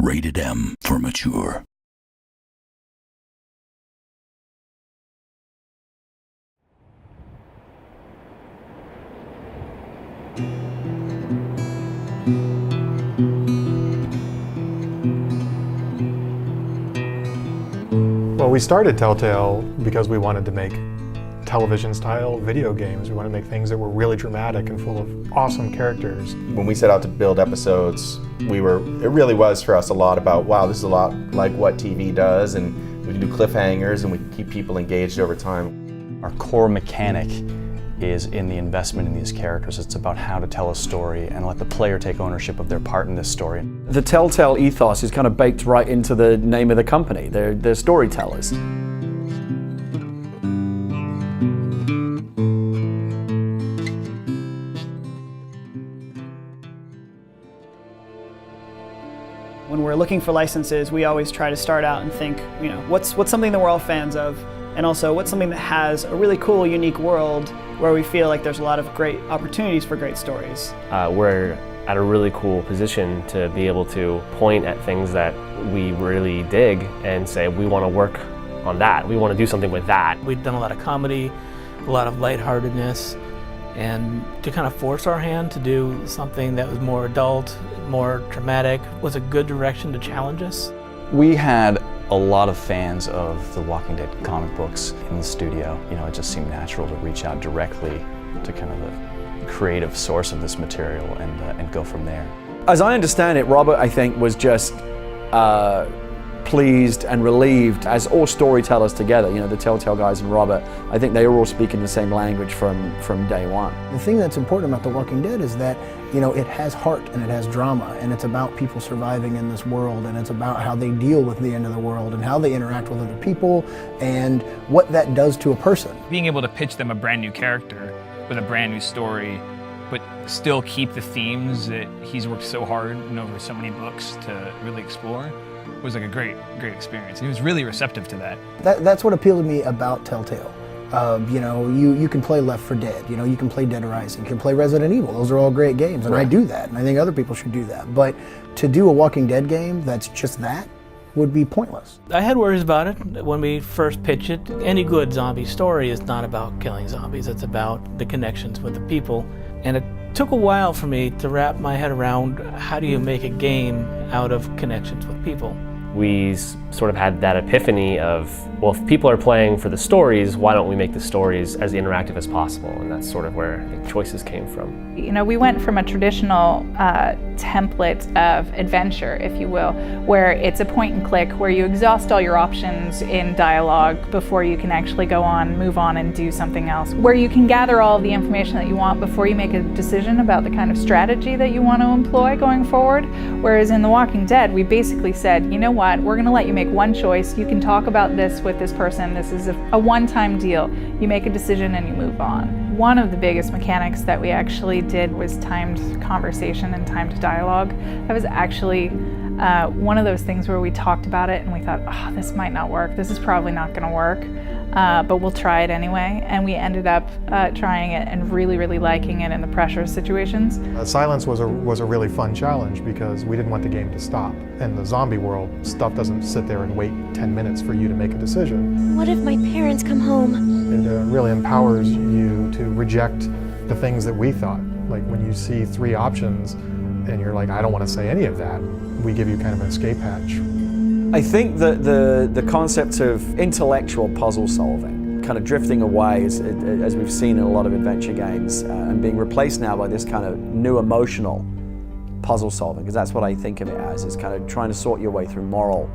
Rated M for mature. Well, we started Telltale because we wanted to make television-style video games. We wanted to make things that were really dramatic and full of awesome characters. When we set out to build episodes, it really was for us a lot about, wow, this is a lot like what TV does, and we can do cliffhangers and we can keep people engaged over time. Our core mechanic is in the investment in these characters. It's about how to tell a story and let the player take ownership of their part in this story. The Telltale ethos is kind of baked right into the name of the company. They're storytellers. When we're looking for licenses, we always try to start out and think, what's something that we're all fans of, and also what's something that has a really cool, unique world where we feel like there's a lot of great opportunities for great stories. We're at a really cool position to be able to point at things that we really dig and say, we want to work on that. We want to do something with that. We've done a lot of comedy, a lot of lightheartedness, and to kind of force our hand to do something that was more adult, more dramatic, was a good direction to challenge us. We had a lot of fans of the Walking Dead comic books in the studio. It just seemed natural to reach out directly to kind of the creative source of this material and go from there. As I understand it, Robert, I think, was just pleased and relieved, as all storytellers together, the Telltale guys and Robert, I think they were all speaking the same language from day one. The thing that's important about The Walking Dead is that, it has heart and it has drama, and it's about people surviving in this world, and it's about how they deal with the end of the world and how they interact with other people and what that does to a person. Being able to pitch them a brand new character with a brand new story, but still keep the themes that he's worked so hard and over so many books to really explore was like a great experience. And he was really receptive to that. That's what appealed to me about Telltale. You can play Left 4 Dead, you can play Dead Rising, you can play Resident Evil. Those are all great games, and right. I do that, and I think other people should do that. But to do a Walking Dead game that's just that would be pointless. I had worries about it when we first pitched it. Any good zombie story is not about killing zombies, it's about the connections with the people. And it took a while for me to wrap my head around how do you make a game out of connections with people. We sort of had that epiphany of, well, if people are playing for the stories, why don't we make the stories as interactive as possible? And that's sort of where the choices came from. We went from a traditional template of adventure, if you will, where it's a point and click, where you exhaust all your options in dialogue before you can actually move on and do something else, where you can gather all of the information that you want before you make a decision about the kind of strategy that you want to employ going forward. Whereas in The Walking Dead, we basically said, you know what, we're going to let you make one choice. You can talk about this with this person. This is a one-time deal. You make a decision and you move on. One of the biggest mechanics that we actually did was timed conversation and timed dialogue. That was actually one of those things where we talked about it and we thought, oh, this might not work. This is probably not going to work, but we'll try it anyway. And we ended up trying it and really, really liking it in the pressure situations. Silence was a really fun challenge because we didn't want the game to stop. In the zombie world, stuff doesn't sit there and wait 10 minutes for you to make a decision. What if my parents come home? It really empowers you to reject the things that we thought. Like when you see 3 options and you're like, I don't want to say any of that, we give you kind of an escape hatch. I think that the concept of intellectual puzzle solving, kind of drifting away as we've seen in a lot of adventure games, and being replaced now by this kind of new emotional puzzle solving, because that's what I think of it as, is kind of trying to sort your way through moral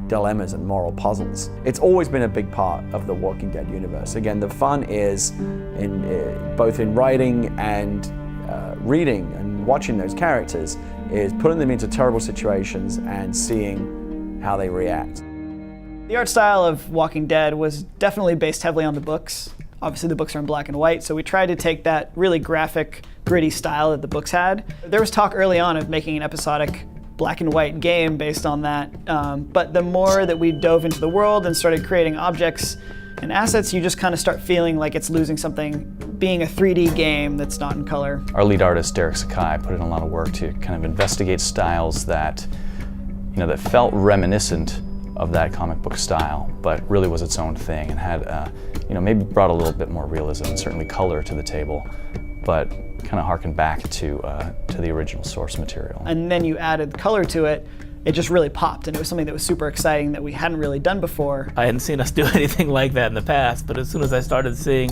dilemmas and moral puzzles. It's always been a big part of the Walking Dead universe. Again, the fun is both in writing and reading and watching those characters, is putting them into terrible situations and seeing how they react. The art style of Walking Dead was definitely based heavily on the books. Obviously the books are in black and white, so we tried to take that really graphic, gritty style that the books had. There was talk early on of making an episodic black and white game based on that, but the more that we dove into the world and started creating objects and assets, you just kind of start feeling like it's losing something, being a 3D game that's not in color. Our lead artist, Derek Sakai, put in a lot of work to kind of investigate styles that that felt reminiscent of that comic book style, but really was its own thing and had, maybe brought a little bit more realism and certainly color to the table, but kind of harkened back to the original source material. And then you added color to it, it just really popped, and it was something that was super exciting that we hadn't really done before. I hadn't seen us do anything like that in the past, but as soon as I started seeing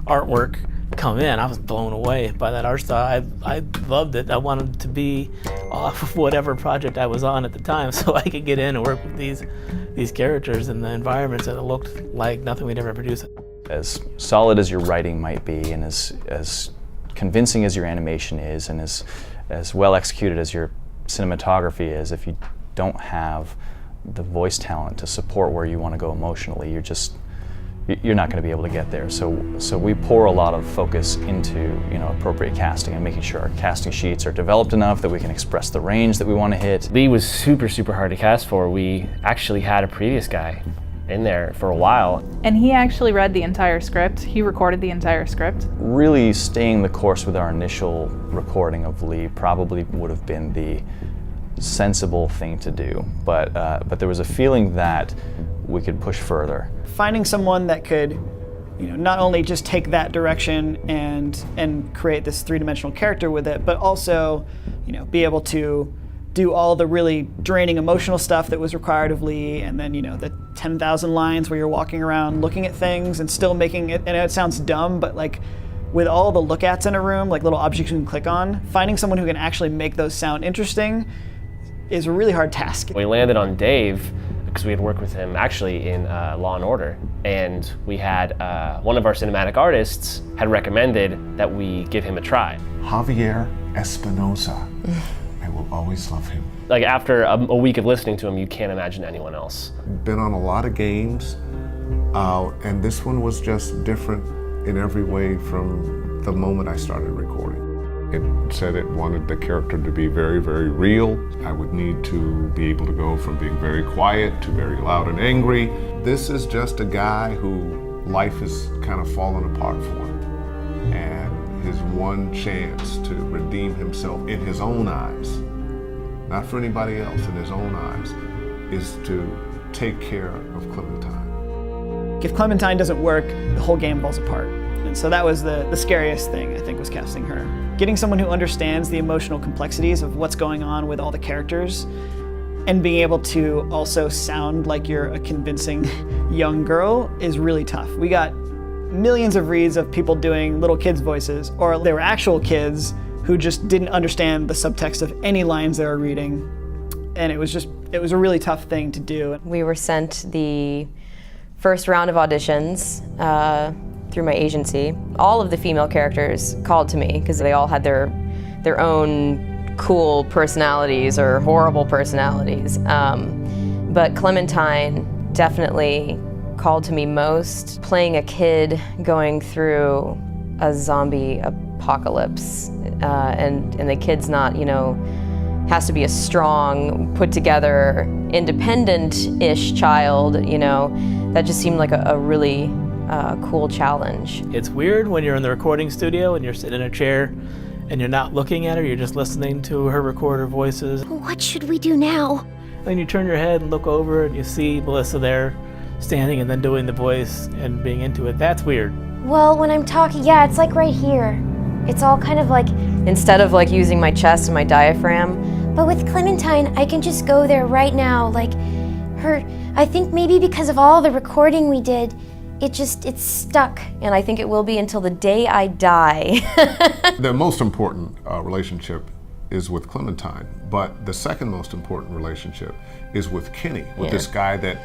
artwork come in, I was blown away by that art style. I loved it. I wanted to be off of whatever project I was on at the time so I could get in and work with these characters and the environments that looked like nothing we'd ever produced. As solid as your writing might be, and as convincing as your animation is, and as well executed as your cinematography is, if you don't have the voice talent to support where you want to go emotionally, you're not going to be able to get there. So we pour a lot of focus into appropriate casting and making sure our casting sheets are developed enough that we can express the range that we want to hit. Lee was super, super hard to cast for. We actually had a previous guy in there for a while. And he actually read the entire script. He recorded the entire script. Really staying the course with our initial recording of Lee probably would have been the sensible thing to do, but there was a feeling that we could push further. Finding someone that could, not only just take that direction and create this three-dimensional character with it, but also, be able to do all the really draining emotional stuff that was required of Lee, and then the 10,000 lines where you're walking around looking at things and still making it. And it sounds dumb, but like with all the look-ats in a room, like little objects you can click on, finding someone who can actually make those sound interesting is a really hard task. We landed on Dave because we had worked with him actually in Law & Order, and we had one of our cinematic artists had recommended that we give him a try. Javier Espinosa. I will always love him. Like after a week of listening to him, you can't imagine anyone else. Been on a lot of games, and this one was just different in every way from the moment I started recording. It said it wanted the character to be very, very real. I would need to be able to go from being very quiet to very loud and angry. This is just a guy who life has kind of fallen apart for him. And his one chance to redeem himself in his own eyes, not for anybody else, in his own eyes, is to take care of Clementine. If Clementine doesn't work, the whole game falls apart. And so that was the scariest thing, I think, was casting her. Getting someone who understands the emotional complexities of what's going on with all the characters and being able to also sound like you're a convincing young girl is really tough. We got millions of reads of people doing little kids' voices, or they were actual kids who just didn't understand the subtext of any lines they were reading. And it was a really tough thing to do. We were sent the first round of auditions through my agency. All of the female characters called to me because they all had their own cool personalities or horrible personalities. But Clementine definitely called to me most. Playing a kid going through a zombie apocalypse, and the kid's not, has to be a strong, put together, independent-ish child, that just seemed like a really cool challenge. It's weird when you're in the recording studio and you're sitting in a chair and you're not looking at her, you're just listening to her record her voices. What should we do now? Then you turn your head and look over and you see Melissa there standing and then doing the voice and being into it. That's weird. Well, when I'm talking, yeah, it's like right here. It's all kind of like... Instead of like using my chest and my diaphragm. But with Clementine, I can just go there right now. Like her, I think maybe because of all the recording we did, it's stuck. And I think it will be until the day I die. The most important relationship is with Clementine, but the second most important relationship is with Kenny, with this guy that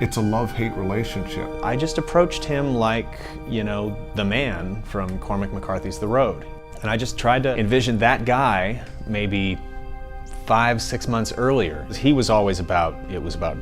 it's a love-hate relationship. I just approached him like, the man from Cormac McCarthy's The Road. And I just tried to envision that guy maybe 5-6 months earlier. He was always about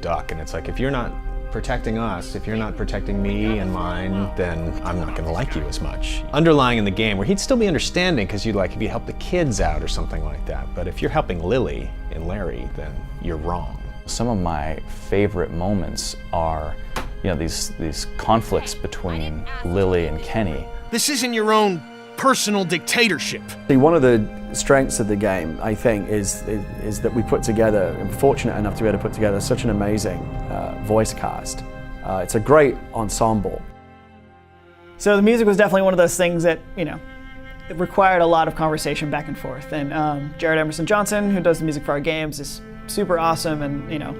Duck, and it's like, if you're not protecting us, if you're not protecting me and mine, then I'm not gonna like you as much. Underlying in the game, where he'd still be understanding, because if you help the kids out or something like that, but if you're helping Lily and Larry, then you're wrong. Some of my favorite moments are, these conflicts between Lily and Kenny. This isn't your own personal dictatorship. See, one of the strengths of the game, I think, is that we put together, I'm fortunate enough to be able to put together such an amazing voice cast. It's a great ensemble. So the music was definitely one of those things that, you know, it required a lot of conversation back and forth. And Jared Emerson Johnson, who does the music for our games, is super awesome. And, you know,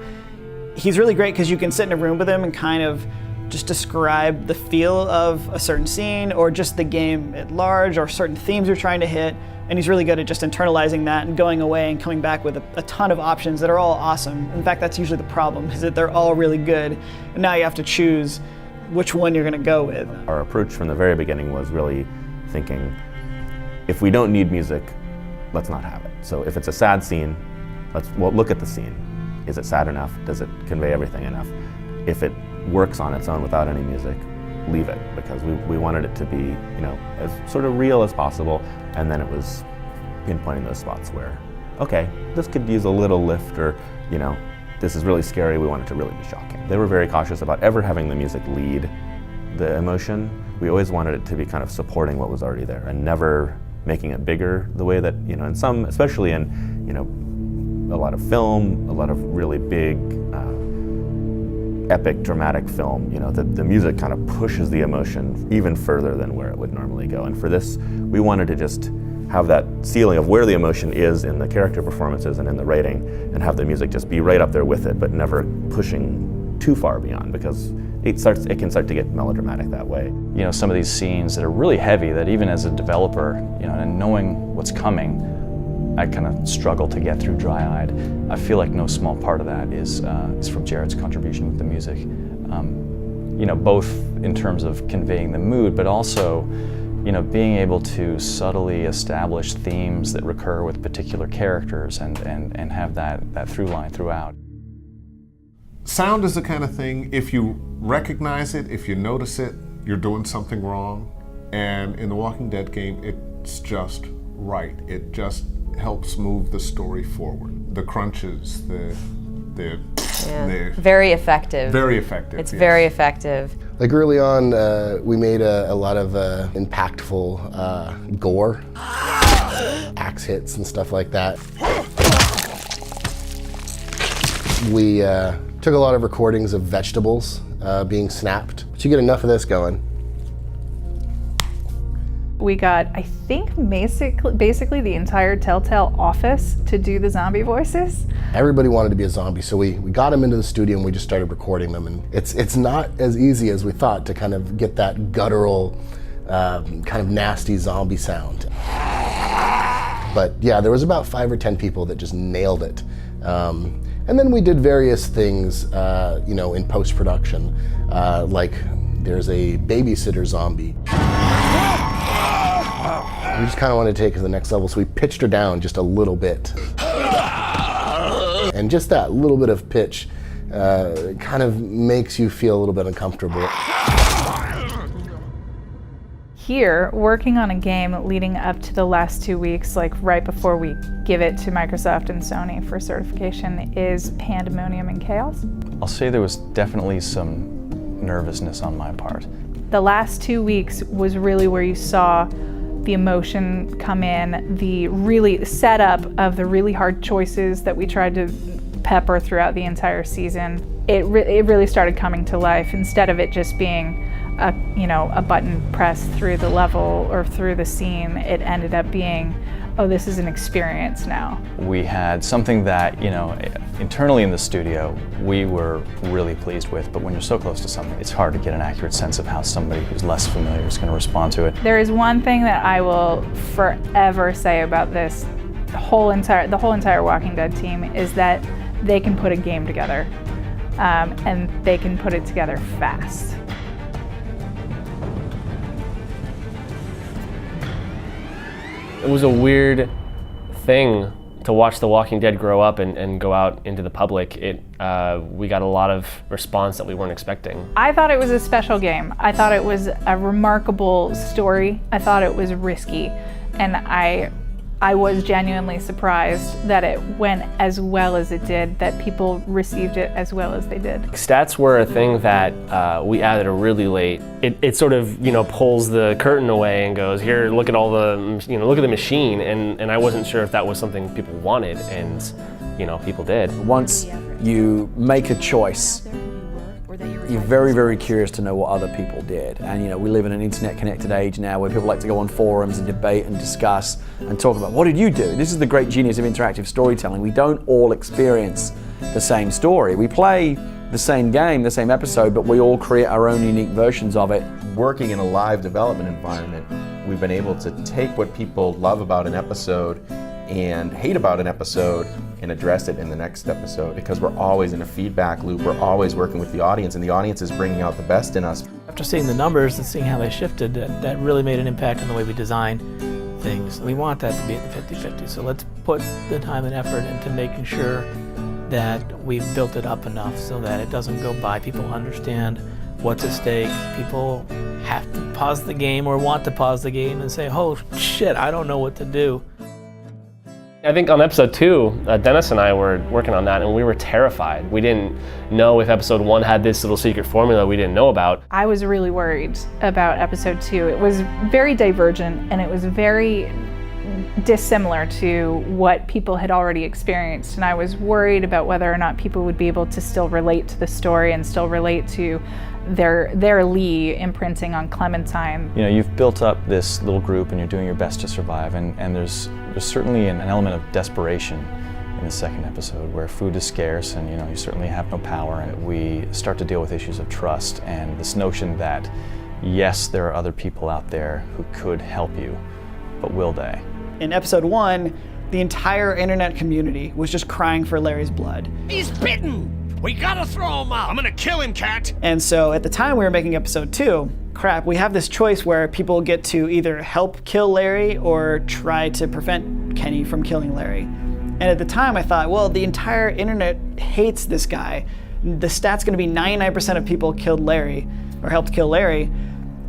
he's really great because you can sit in a room with him and kind of just describe the feel of a certain scene or just the game at large or certain themes you're trying to hit. And he's really good at just internalizing that and going away and coming back with a ton of options that are all awesome. In fact, that's usually the problem, is that they're all really good. And now you have to choose which one you're going to go with. Our approach from the very beginning was really thinking, if we don't need music, let's not have it. So if it's a sad scene, let's look at the scene. Is it sad enough? Does it convey everything enough? If it works on its own without any music, leave it, because we wanted it to be, you know, as sort of real as possible. And then it was pinpointing those spots where, okay, this could use a little lift, or, you know, this is really scary, we want it to really be shocking. They were very cautious about ever having the music lead the emotion. We always wanted it to be kind of supporting what was already there and never making it bigger the way that, you know, in some, especially in, you know, a lot of film, a lot of really big, epic, dramatic film, you know, the music kind of pushes the emotion even further than where it would normally go. And for this, we wanted to just have that ceiling of where the emotion is in the character performances and in the writing, and have the music just be right up there with it, but never pushing too far beyond, because it can start to get melodramatic that way. You know, some of these scenes that are really heavy, that even as a developer, you know, and knowing what's coming, I kind of struggle to get through dry-eyed. I feel like no small part of that is from Jared's contribution with the music. You know, both in terms of conveying the mood, but also, you know, being able to subtly establish themes that recur with particular characters and have that through line throughout. Sound is the kind of thing, if you recognize it, if you notice it, you're doing something wrong. And in the Walking Dead game, it's just right. It just helps move the story forward. The crunches, very effective. Very effective. It's very effective. Like early on, we made a lot of impactful gore, axe hits and stuff like that. We took a lot of recordings of vegetables being snapped. But you get enough of this going. We got, I think, basically the entire Telltale office to do the zombie voices. Everybody wanted to be a zombie, so we got them into the studio and we just started recording them. And it's not as easy as we thought to kind of get that guttural, kind of nasty zombie sound. But yeah, there was about 5 or 10 people that just nailed it. And then we did various things, you know, in post-production, like there's a babysitter zombie. We just kind of wanted to take it to the next level, so we pitched her down just a little bit. And just that little bit of pitch kind of makes you feel a little bit uncomfortable. Here, working on a game leading up to the last 2 weeks, like right before we give it to Microsoft and Sony for certification, is pandemonium and chaos. I'll say there was definitely some nervousness on my part. The last 2 weeks was really where you saw the emotion come in, the really setup of the really hard choices that we tried to pepper throughout the entire season. It really started coming to life, instead of it just being a button pressed through the level or through the scene. It ended up being, oh, this is an experience now. We had something that, you know, internally in the studio, we were really pleased with, but when you're so close to something, it's hard to get an accurate sense of how somebody who's less familiar is going to respond to it. There is one thing that I will forever say about this, the whole entire Walking Dead team, is that they can put a game together, and they can put it together fast. It was a weird thing to watch The Walking Dead grow up and go out into the public. We got a lot of response that we weren't expecting. I thought it was a special game. I thought it was a remarkable story. I thought it was risky. And I I was genuinely surprised that it went as well as it did, that people received it as well as they did. Stats were a thing that we added really late. It sort of, pulls the curtain away and goes, here, look at all the, look at the machine, and I wasn't sure if that was something people wanted, and people did. Once you make a choice, you're very, very curious to know what other people did. And we live in an internet-connected age now where people like to go on forums and debate and discuss and talk about, what did you do? This is the great genius of interactive storytelling. We don't all experience the same story. We play the same game, the same episode, but we all create our own unique versions of it. Working in a live development environment, we've been able to take what people love about an episode and hate about an episode and address it in the next episode, because we're always in a feedback loop. We're always working with the audience, and the audience is bringing out the best in us. After seeing the numbers and seeing how they shifted, that really made an impact on the way we design things. We want that to be at the 50-50, so let's put the time and effort into making sure that we've built it up enough so that it doesn't go by. People understand what's at stake. People have to pause the game or want to pause the game and say, oh shit, I don't know what to do. I think on episode 2, Dennis and I were working on that, and we were terrified. We didn't know if episode 1 had this little secret formula we didn't know about. I was really worried about episode 2. It was very divergent, and it was very dissimilar to what people had already experienced, and I was worried about whether or not people would be able to still relate to the story and still relate to their Lee imprinting on Clementine. You've built up this little group and you're doing your best to survive, and there's certainly an element of desperation in the second episode where food is scarce and you certainly have no power, and we start to deal with issues of trust and this notion that yes, there are other people out there who could help you, but will they? In episode 1, the entire internet community was just crying for Larry's blood. He's bitten! We gotta throw him out! I'm gonna kill him, Cat! And so at the time we were making episode 2, crap, we have this choice where people get to either help kill Larry or try to prevent Kenny from killing Larry. And at the time I thought, well, the entire internet hates this guy. The stat's gonna be 99% of people killed Larry, or helped kill Larry.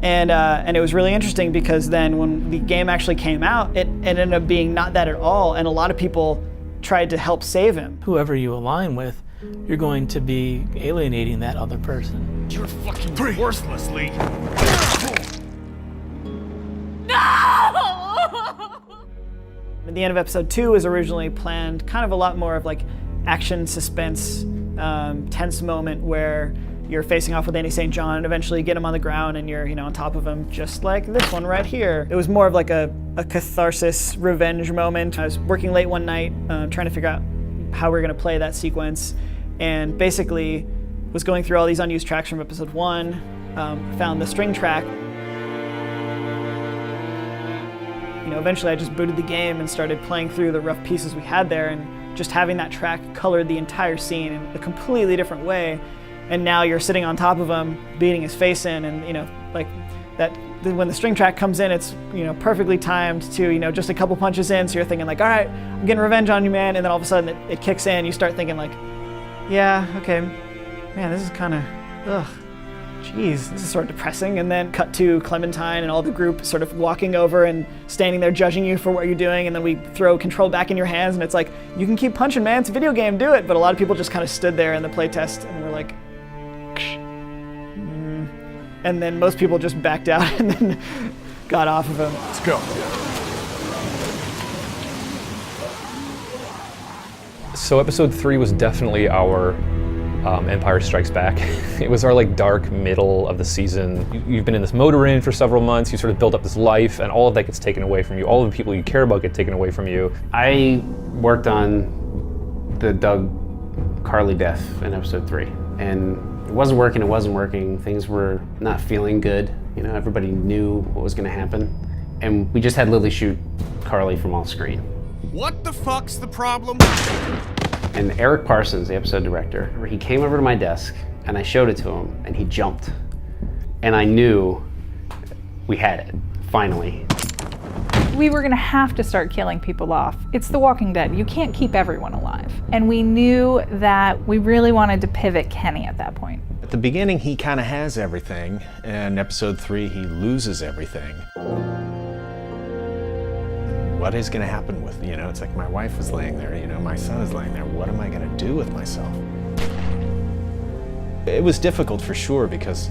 And it was really interesting because then when the game actually came out, it ended up being not that at all, and a lot of people tried to help save him. Whoever you align with, you're going to be alienating that other person. You're fucking worthless, Lee. At the end of episode 2 was originally planned kind of a lot more of like action, suspense, tense moment where you're facing off with Andy St. John and eventually get him on the ground and you're on top of him, just like this one right here. It was more of like a catharsis revenge moment. I was working late one night trying to figure out how we were gonna play that sequence, and basically was going through all these unused tracks from episode 1, found the string track. Eventually I just booted the game and started playing through the rough pieces we had there, and just having that track colored the entire scene in a completely different way. And now you're sitting on top of him, beating his face in, and like that. When the string track comes in, it's perfectly timed to just a couple punches in. So you're thinking like, all right, I'm getting revenge on you, man. And then all of a sudden it kicks in. You start thinking like, yeah, okay, man, this is kind of, geez, this is sort of depressing. And then cut to Clementine and all the group sort of walking over and standing there judging you for what you're doing. And then we throw control back in your hands, and it's like, you can keep punching, man. It's a video game, do it. But a lot of people just kind of stood there in the playtest and were like. And then most people just backed out and then got off of him. Let's go. So episode 3 was definitely our Empire Strikes Back. It was our dark middle of the season. You've been in this motor inn for several months, you sort of build up this life, and all of that gets taken away from you. All of the people you care about get taken away from you. I worked on the Doug Carly death in episode 3, and it wasn't working. Things were not feeling good. Everybody knew what was gonna happen. And we just had Lily shoot Carly from off screen. What the fuck's the problem? And Eric Parsons, the episode director, he came over to my desk and I showed it to him and he jumped. And I knew we had it, finally. We were gonna have to start killing people off. It's The Walking Dead. You can't keep everyone alive. And we knew that we really wanted to pivot Kenny at that point. At the beginning, he kind of has everything, and episode 3, he loses everything. what is going to happen with, it's like my wife is laying there, my son is laying there. What am I going to do with myself? It was difficult for sure because,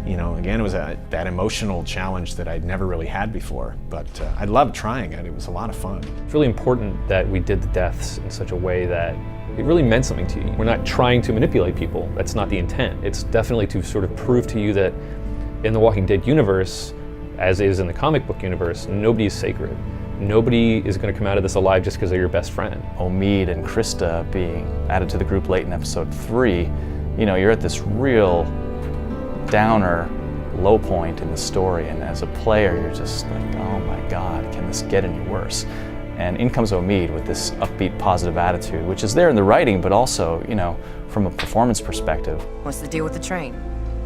again, it was that emotional challenge that I'd never really had before. But I loved trying it. It was a lot of fun. It's really important that we did the deaths in such a way that it really meant something to you. We're not trying to manipulate people. That's not the intent. It's definitely to sort of prove to you that in the Walking Dead universe, as is in the comic book universe, nobody is sacred. Nobody is going to come out of this alive just because they're your best friend. Omid and Krista being added to the group late in episode 3, you're at this real downer low point in the story, and as a player you're just like, oh my God, can this get any worse? And in comes Omid with this upbeat, positive attitude, which is there in the writing, but also, from a performance perspective. What's the deal with the train?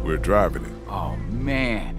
We're driving it. Oh, man.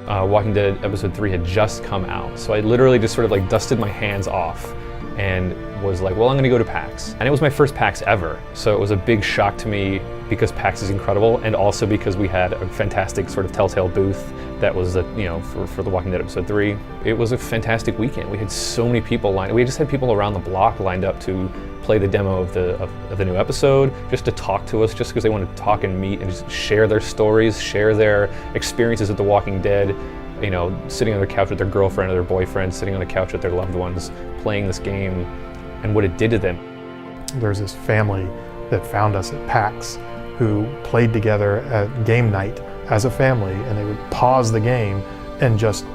Walking Dead episode 3 had just come out, so I literally just sort of like dusted my hands off and was like, well, I'm gonna go to PAX. And it was my first PAX ever, so it was a big shock to me because PAX is incredible, and also because we had a fantastic sort of Telltale booth that was, for The Walking Dead episode 3. It was a fantastic weekend. We had so many people lined up. We just had people around the block lined up to play the demo of the new episode, just to talk to us, just because they wanted to talk and meet and just share their stories, share their experiences with The Walking Dead, sitting on the couch with their girlfriend or their boyfriend, sitting on the couch with their loved ones, playing this game, and what it did to them. There's this family that found us at PAX who played together at game night as a family, and they would pause the game and just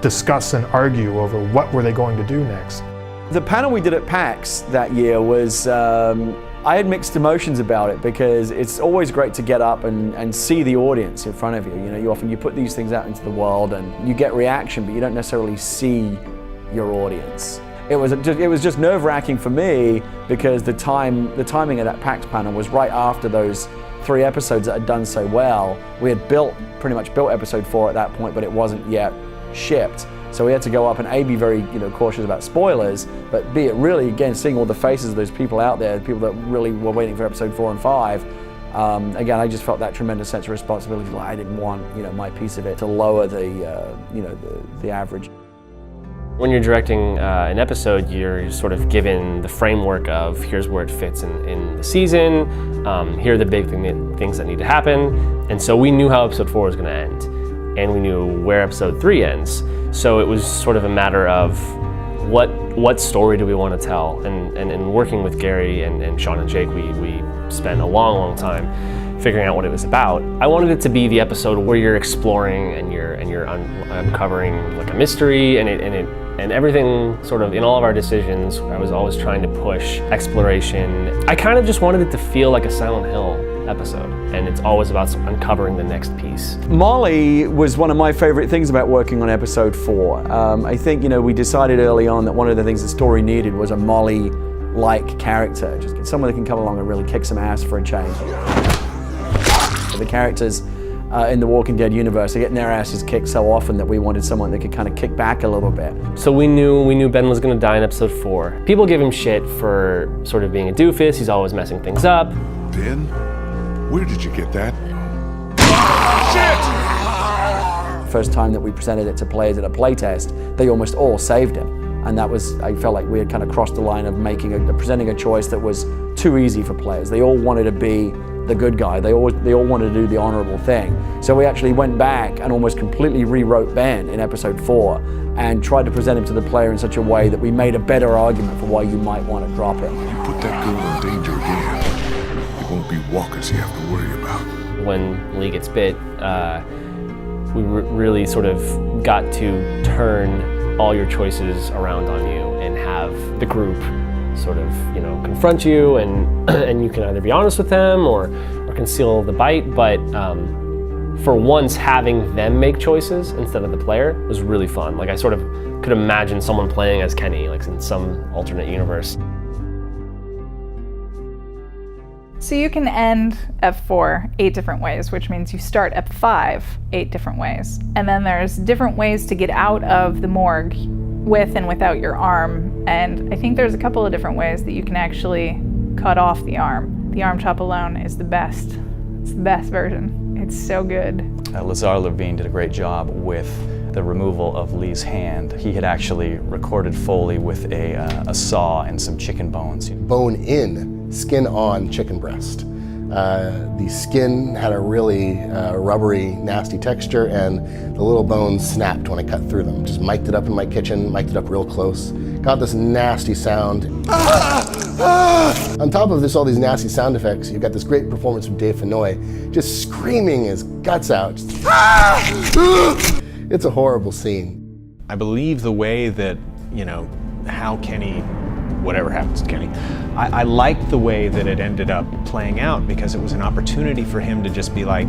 discuss and argue over what were they going to do next. The panel we did at PAX that year was, I had mixed emotions about it because it's always great to get up and see the audience in front of you. You put these things out into the world and you get reaction, but you don't necessarily see your audience. It was just nerve-wracking for me because the timing of that PAX panel was right after those 3 episodes that had done so well. We had pretty much built episode 4 at that point, but it wasn't yet shipped. So we had to go up and A, be very cautious about spoilers, but B, it really, again, seeing all the faces of those people out there, people that really were waiting for episode 4 and 5, again, I just felt that tremendous sense of responsibility. Like I didn't want, my piece of it to lower the average. When you're directing an episode, you're sort of given the framework of here's where it fits in the season, here are the big things that need to happen, and so we knew how episode 4 was going to end, and we knew where episode 3 ends. So it was sort of a matter of what story do we want to tell, and working with Gary and Sean and Jake, we spent a long time figuring out what it was about. I wanted it to be the episode where you're exploring and you're uncovering like a mystery, and everything sort of in all of our decisions, I was always trying to push exploration. I kind of just wanted it to feel like a Silent Hill episode, and it's always about uncovering the next piece. Molly was one of my favorite things about working on episode 4. I think, we decided early on that one of the things the story needed was a Molly-like character, just someone that can come along and really kick some ass for a change. The characters in the Walking Dead universe are getting their asses kicked so often that we wanted someone that could kind of kick back a little bit. So we knew Ben was going to die in episode 4. People give him shit for sort of being a doofus. He's always messing things up. Ben, where did you get that? Shit! First time that we presented it to players at a playtest, they almost all saved him. And that was, I felt like we had kind of crossed the line of presenting a choice that was too easy for players. They all wanted to be the good guy. They all wanted to do the honorable thing. So we actually went back and almost completely rewrote Ben in episode 4 and tried to present him to the player in such a way that we made a better argument for why you might want to drop him. You put that girl in danger again, it won't be walkers you have to worry about. When Lee gets bit, we really sort of got to turn all your choices around on you and have the group sort of, confront you, and you can either be honest with them or conceal the bite, but for once having them make choices instead of the player was really fun. Like I sort of could imagine someone playing as Kenny, like in some alternate universe. So you can end F4 8 different ways, which means you start F5 8 different ways. And then there's different ways to get out of the morgue with and without your arm. And I think there's a couple of different ways that you can actually cut off the arm. The arm chop alone is the best. It's the best version. It's so good. Lazar Levine did a great job with the removal of Lee's hand. He had actually recorded Foley with a saw and some chicken bones. Bone in, skin on chicken breast. The skin had a really rubbery, nasty texture, and the little bones snapped when I cut through them. Just mic'd it up in my kitchen, mic'd it up real close. Got this nasty sound. On top of this, all these nasty sound effects, you've got this great performance from Dave Fennoy, just screaming his guts out. It's a horrible scene. I believe the way that, how Kenny, whatever happens to Kenny, I liked the way that it ended up playing out, because it was an opportunity for him to just be like,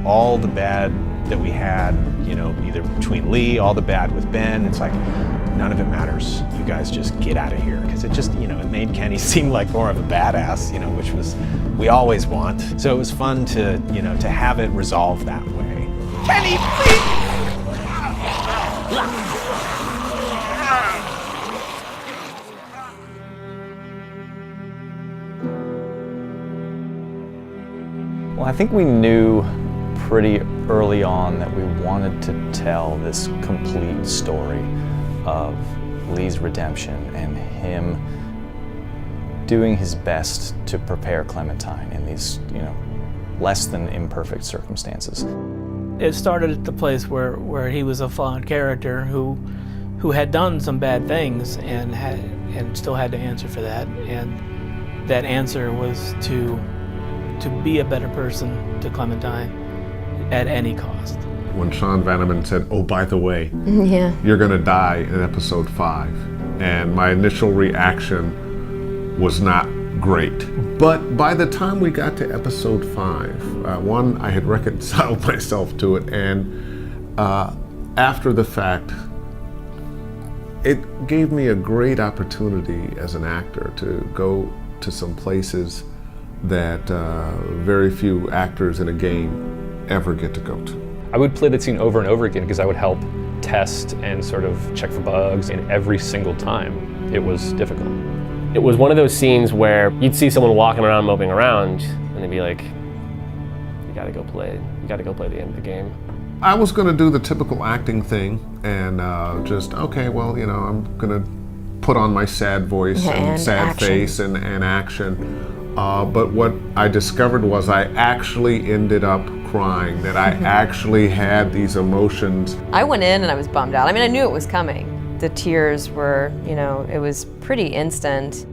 all the bad that we had, either between Lee, all the bad with Ben, it's like, none of it matters. You guys just get out of here. Because it just, it made Kenny seem like more of a badass, which was, we always want. So it was fun to, to have it resolve that way. Kenny, please! Well, I think we knew pretty early on that we wanted to tell this complete story of Lee's redemption and him doing his best to prepare Clementine in these, less than imperfect circumstances. It started at the place where he was a flawed character who had done some bad things and still had to answer for that. And that answer was to be a better person to Clementine at any cost. When Sean Vanneman said, oh, by the way, you're gonna die in episode 5. And my initial reaction was not great. But by the time we got to episode 5, one, I had reconciled myself to it, and after the fact, it gave me a great opportunity as an actor to go to some places that very few actors in a game ever get to go to. I would play that scene over and over again because I would help test and sort of check for bugs, and every single time it was difficult. It was one of those scenes where you'd see someone walking around, moping around, and they'd be like, you gotta go play the end of the game. I was gonna do the typical acting thing and okay, well, I'm gonna put on my sad voice and sad action. face and action. But what I discovered was I actually ended up crying, that I actually had these emotions. I went in and I was bummed out. I mean, I knew it was coming. The tears were, it was pretty instant.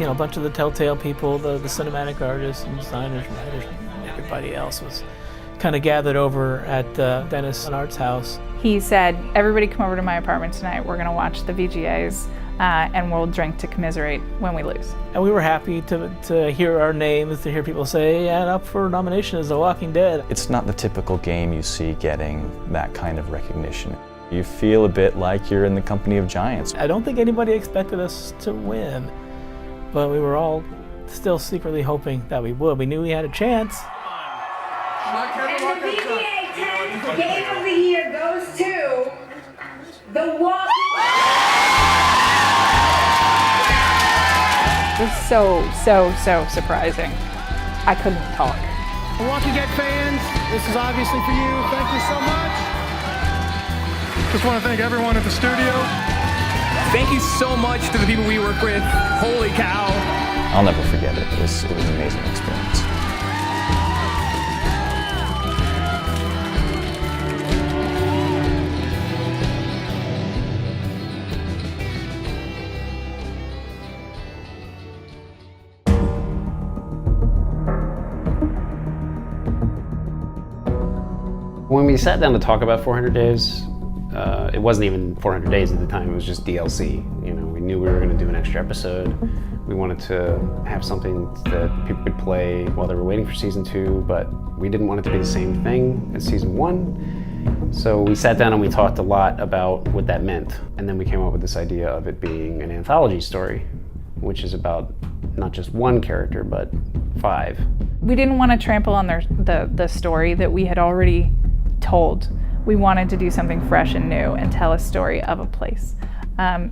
A bunch of the Telltale people, the cinematic artists and designers and writers, and everybody else was kind of gathered over at Dennis and Art's house. He said, everybody come over to my apartment tonight. We're gonna watch the VGAs and we'll drink to commiserate when we lose. And we were happy to hear our names, to hear people say, and up for nomination is The Walking Dead. It's not the typical game you see getting that kind of recognition. You feel a bit like you're in the company of giants. I don't think anybody expected us to win, but we were all still secretly hoping that we would. We knew we had a chance. And the VGA 10 Game of the Year goes to The Walking It was so surprising. I couldn't talk. The Walking Dead fans, this is obviously for you. Thank you so much. Just want to thank everyone at the studio. Thank you so much to the people we work with. Holy cow. I'll never forget it. It was an amazing experience. When we sat down to talk about 400 Days, it wasn't even 400 Days at the time, it was just DLC. We knew we were going to do an extra episode. We wanted to have something that people could play while they were waiting for season 2, but we didn't want it to be the same thing as season 1. So we sat down and we talked a lot about what that meant. And then we came up with this idea of it being an anthology story, which is about not just one character, but 5. We didn't want to trample on the story that we had already told. We wanted to do something fresh and new and tell a story of a place.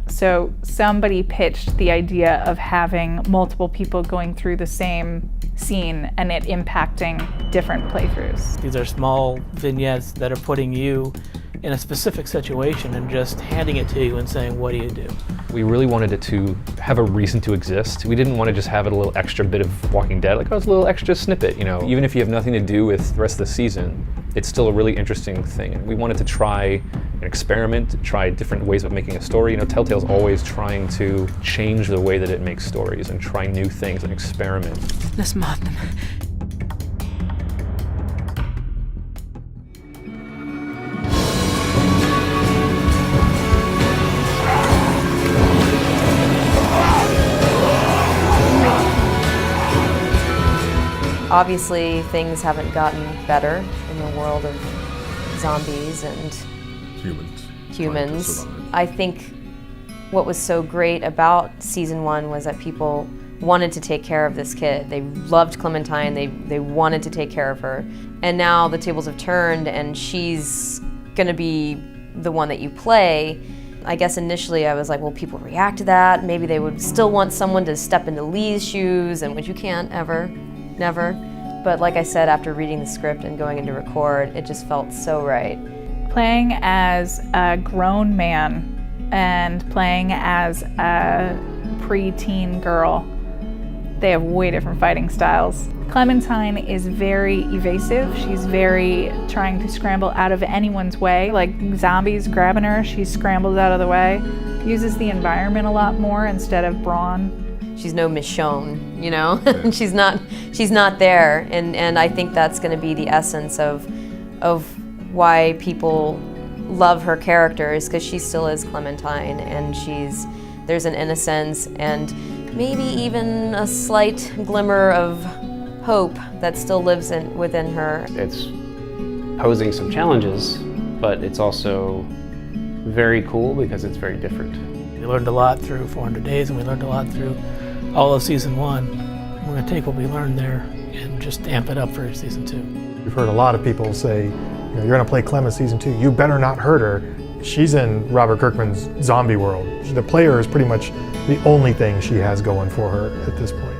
So somebody pitched the idea of having multiple people going through the same scene and it impacting different playthroughs. These are small vignettes that are putting you in a specific situation and just handing it to you and saying, what do you do? We really wanted it to have a reason to exist. We didn't want to just have it a little extra bit of Walking Dead, like, oh, it's a little extra snippet, you know. Even if you have nothing to do with the rest of the season, it's still a really interesting thing. And we wanted to try an experiment, try different ways of making a story. You know, Telltale's always trying to change the way that it makes stories and try new things and experiment. Let's mob them. Obviously, things haven't gotten better in the world of zombies and humans. I think what was so great about season 1 was that people wanted to take care of this kid. They loved Clementine, they wanted to take care of her. And now the tables have turned and she's gonna be the one that you play. I guess initially I was like, well, people react to that. Maybe they would still want someone to step into Lee's shoes, and which you can't ever, never. But like I said, after reading the script and going into record, it just felt so right. Playing as a grown man and playing as a preteen girl, they have way different fighting styles. Clementine is very evasive. She's very trying to scramble out of anyone's way. Like zombies grabbing her, she scrambles out of the way. Uses the environment a lot more instead of brawn. She's no Michonne, you know? she's not there. And I think that's gonna be the essence of why people love her character, is because she still is Clementine, and there's an innocence and maybe even a slight glimmer of hope that still lives within her. It's posing some challenges, but it's also very cool because it's very different. We learned a lot through 400 Days, and we learned a lot through all of season 1. We're gonna take what we learned there and just amp it up for season 2. We've heard a lot of people say, you know, you're gonna play Clem in season 2, you better not hurt her. She's in Robert Kirkman's zombie world. The player is pretty much the only thing she has going for her at this point.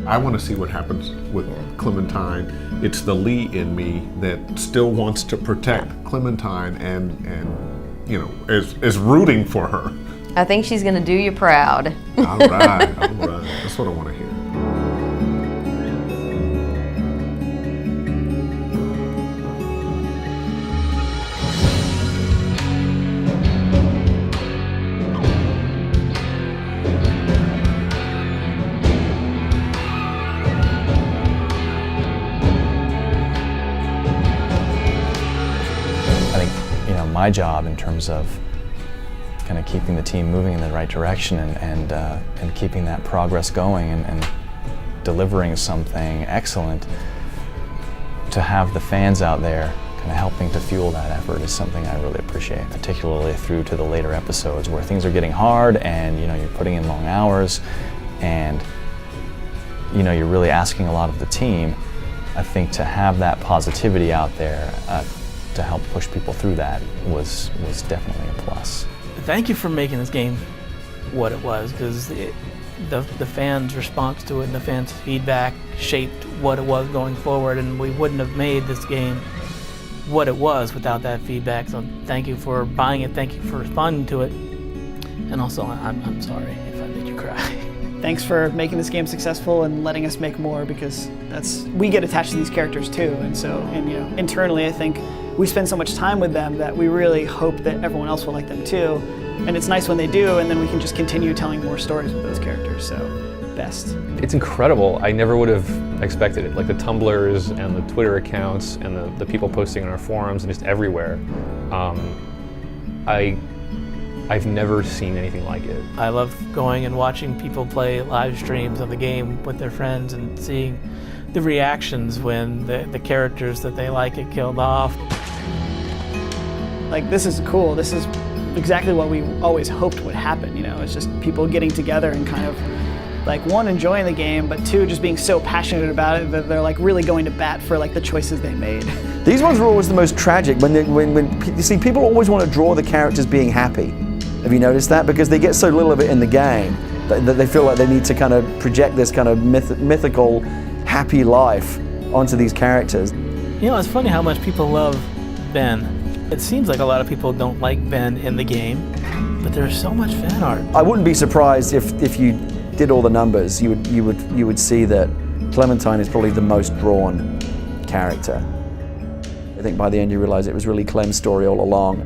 I want to see what happens with Clementine. It's the Lee in me that still wants to protect Clementine and you know, is rooting for her. I think she's gonna do you proud. All right. That's what I want to hear. My job in terms of kind of keeping the team moving in the right direction and keeping that progress going and delivering something excellent, to have the fans out there kind of helping to fuel that effort is something I really appreciate, particularly through to the later episodes where things are getting hard and you're putting in long hours and you're really asking a lot of the team. I think to have that positivity out there to help push people through that was definitely a plus. Thank you for making this game what it was, because the fans' response to it and the fans' feedback shaped what it was going forward, and we wouldn't have made this game what it was without that feedback. So thank you for buying it, thank you for responding to it, and also I'm sorry if I made you cry. Thanks for making this game successful and letting us make more, because we get attached to these characters too, and internally I think we spend so much time with them that we really hope that everyone else will like them too. And it's nice when they do, and then we can just continue telling more stories with those characters, so best. It's incredible. I never would have expected it. Like the Tumblrs and the Twitter accounts and the people posting on our forums and just everywhere. I've never seen anything like it. I love going and watching people play live streams of the game with their friends and seeing the reactions when the characters that they like get killed off. like, this is cool. This is exactly what we always hoped would happen, you know? It's just people getting together and kind of, like, one, enjoying the game, but two, just being so passionate about it that they're like really going to bat for like the choices they made. These ones were always the most tragic. When you see, people always want to draw the characters being happy. Have you noticed that? Because they get so little of it in the game that they feel like they need to kind of project this kind of mythical, happy life onto these characters. You know, it's funny how much people love Ben. It seems like a lot of people don't like Ben in the game, but there's so much fan art. I wouldn't be surprised if you did all the numbers, you would see that Clementine is probably the most drawn character. I think by the end you realize it was really Clem's story all along.